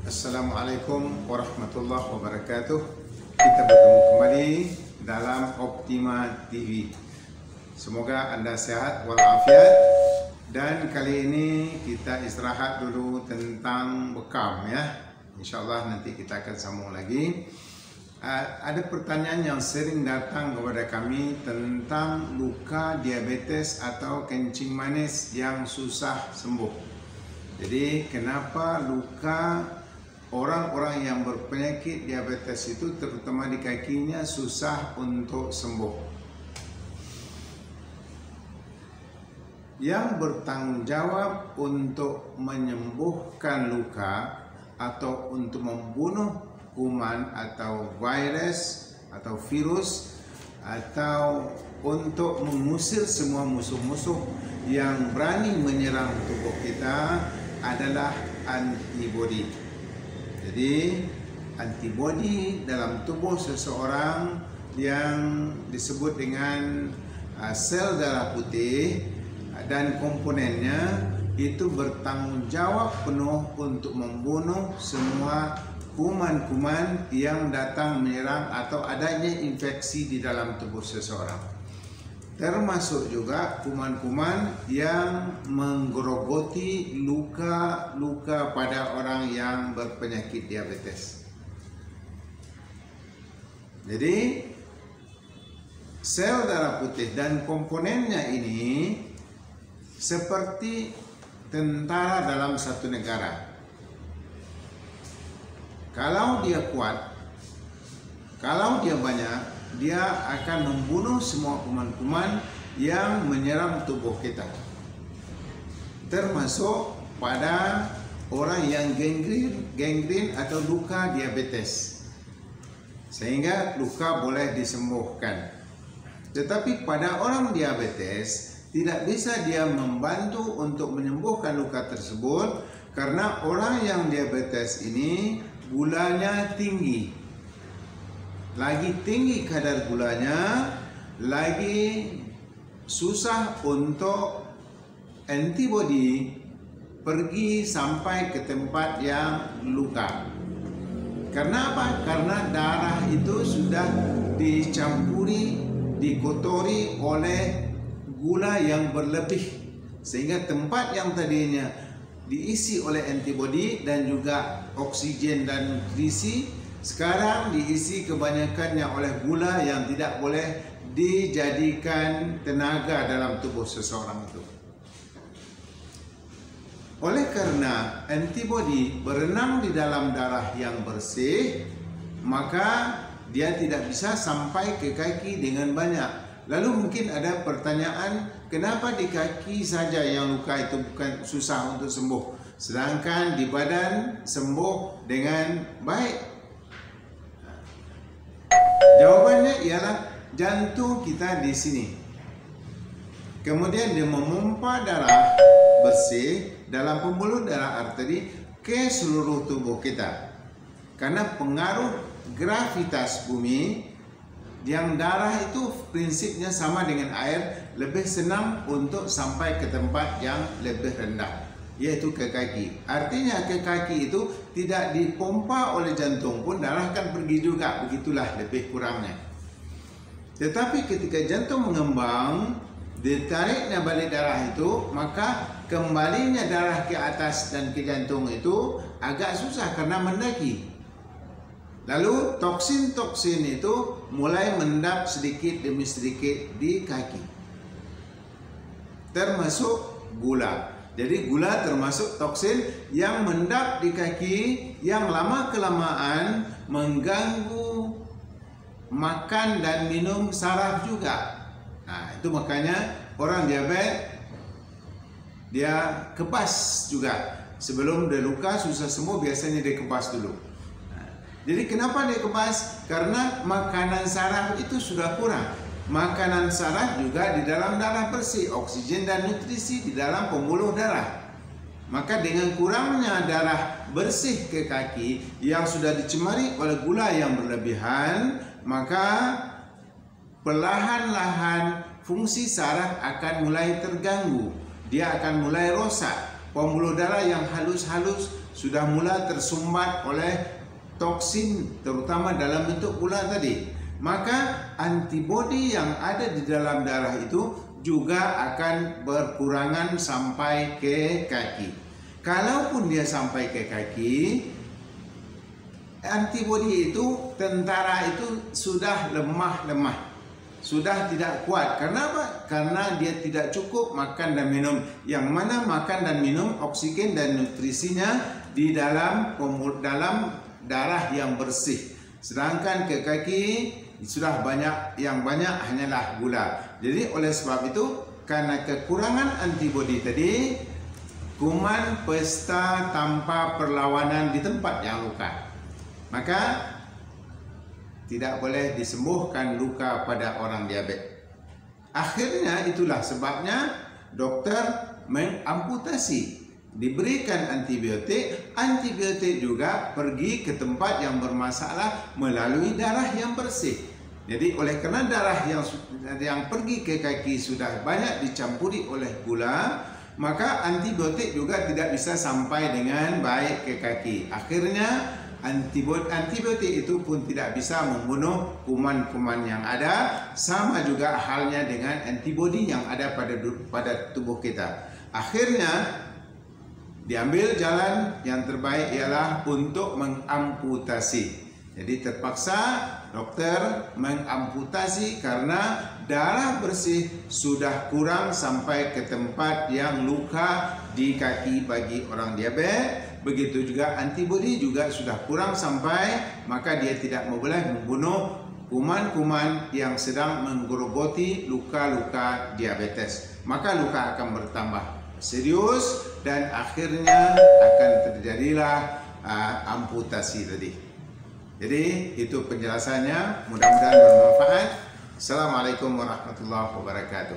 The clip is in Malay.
Assalamualaikum warahmatullahi wabarakatuh. Kita bertemu kembali dalam Optima TV. Semoga Anda sehat walafiat. Dan kali ini kita istirahat dulu tentang bekam ya. InsyaAllah nanti kita akan sambung lagi. Ada pertanyaan yang sering datang kepada kami tentang luka diabetes atau kencing manis yang susah sembuh. Jadi kenapa luka orang-orang yang berpenyakit diabetes itu terutama di kakinya susah untuk sembuh? Yang bertanggung jawab untuk menyembuhkan luka atau untuk membunuh kuman atau virus atau virus atau untuk mengusir semua musuh-musuh yang berani menyerang tubuh kita adalah antibodi. Jadi antibodi dalam tubuh seseorang yang disebut dengan sel darah putih dan komponennya itu bertanggung jawab penuh untuk membunuh semua kuman-kuman yang datang menyerang atau adanya infeksi di dalam tubuh seseorang. Termasuk juga kuman-kuman yang menggerogoti luka-luka pada orang yang berpenyakit diabetes. Jadi sel darah putih dan komponennya ini seperti tentara dalam satu negara. Kalau dia kuat, kalau dia banyak, dia akan membunuh semua kuman-kuman yang menyerang tubuh kita. Termasuk pada orang yang gangren atau luka diabetes. Sehingga luka boleh disembuhkan. Tetapi pada orang diabetes tidak bisa dia membantu untuk menyembuhkan luka tersebut karena orang yang diabetes ini gulanya tinggi. Lagi tinggi kadar gulanya, lagi susah untuk antibodi pergi sampai ke tempat yang luka. Karena apa? Karena darah itu sudah dicampuri, dikotori oleh gula yang berlebih. Sehingga tempat yang tadinya diisi oleh antibodi dan juga oksigen dan nutrisi sekarang diisi kebanyakannya oleh gula yang tidak boleh dijadikan tenaga dalam tubuh seseorang itu. Oleh karena antibodi berenang di dalam darah yang bersih, maka dia tidak bisa sampai ke kaki dengan banyak. Lalu mungkin ada pertanyaan, kenapa di kaki saja yang luka itu bukan susah untuk sembuh, sedangkan di badan sembuh dengan baik? Jawabannya ialah jantung kita di sini. Kemudian dia memompa darah bersih dalam pembuluh darah arteri ke seluruh tubuh kita. Karena pengaruh gravitas bumi, yang darah itu prinsipnya sama dengan air, lebih senang untuk sampai ke tempat yang lebih rendah, yaitu ke kaki. Artinya ke kaki itu tidak dipompa oleh jantung pun darah akan pergi juga, begitulah lebih kurangnya. Tetapi ketika jantung mengembang, ditariknya balik darah itu, maka kembalinya darah ke atas dan ke jantung itu agak susah karena mendaki. Lalu toksin-toksin itu mulai mendap sedikit demi sedikit di kaki. Termasuk gula. Jadi gula termasuk toksin yang mendap di kaki yang lama-kelamaan mengganggu makan dan minum saraf juga. Nah, itu makanya orang diabetes dia kebas juga. Sebelum dia luka susah sembuh biasanya dia kebas dulu. Nah, jadi kenapa dia kebas? Karena makanan saraf itu sudah kurang. Makanan saraf juga di dalam darah bersih, oksigen dan nutrisi di dalam pembuluh darah. Maka dengan kurangnya darah bersih ke kaki yang sudah dicemari oleh gula yang berlebihan, maka perlahan-lahan fungsi saraf akan mulai terganggu. Dia akan mulai rosak. pembuluh darah yang halus-halus sudah mula tersumbat oleh toksin, terutama dalam bentuk gula tadi, maka antibodi yang ada di dalam darah itu juga akan berkurangan sampai ke kaki. Kalaupun dia sampai ke kaki, antibodi itu, tentara itu sudah lemah, sudah tidak kuat. Kenapa? Karena dia tidak cukup makan dan minum. Yang mana makan dan minum, oksigen dan nutrisinya di dalam darah yang bersih. Sedangkan ke kaki sudah banyak, yang banyak hanyalah gula. Jadi oleh sebab itu, karena kekurangan antibodi tadi, kuman pesta tanpa perlawanan di tempat yang luka, maka tidak boleh disembuhkan luka pada orang diabetes. Akhirnya itulah sebabnya dokter mengamputasi, diberikan antibiotik. Antibiotik juga pergi ke tempat yang bermasalah melalui darah yang bersih. Jadi oleh kerana darah yang pergi ke kaki sudah banyak dicampuri oleh gula, maka antibiotik juga tidak bisa sampai dengan baik ke kaki. Akhirnya antibiotik itu pun tidak bisa membunuh kuman-kuman yang ada. Sama juga halnya dengan antibodi yang ada pada tubuh kita. Akhirnya diambil jalan yang terbaik ialah untuk mengamputasi. Jadi terpaksa dokter mengamputasi karena darah bersih sudah kurang sampai ke tempat yang luka di kaki bagi orang diabetes. Begitu juga antibodi juga sudah kurang sampai, maka dia tidak boleh membunuh kuman-kuman yang sedang menggerogoti luka-luka diabetes. Maka luka akan bertambah serius dan akhirnya akan terjadilah amputasi tadi. Jadi itu penjelasannya, mudah-mudahan bermanfaat. Assalamualaikum warahmatullahi wabarakatuh.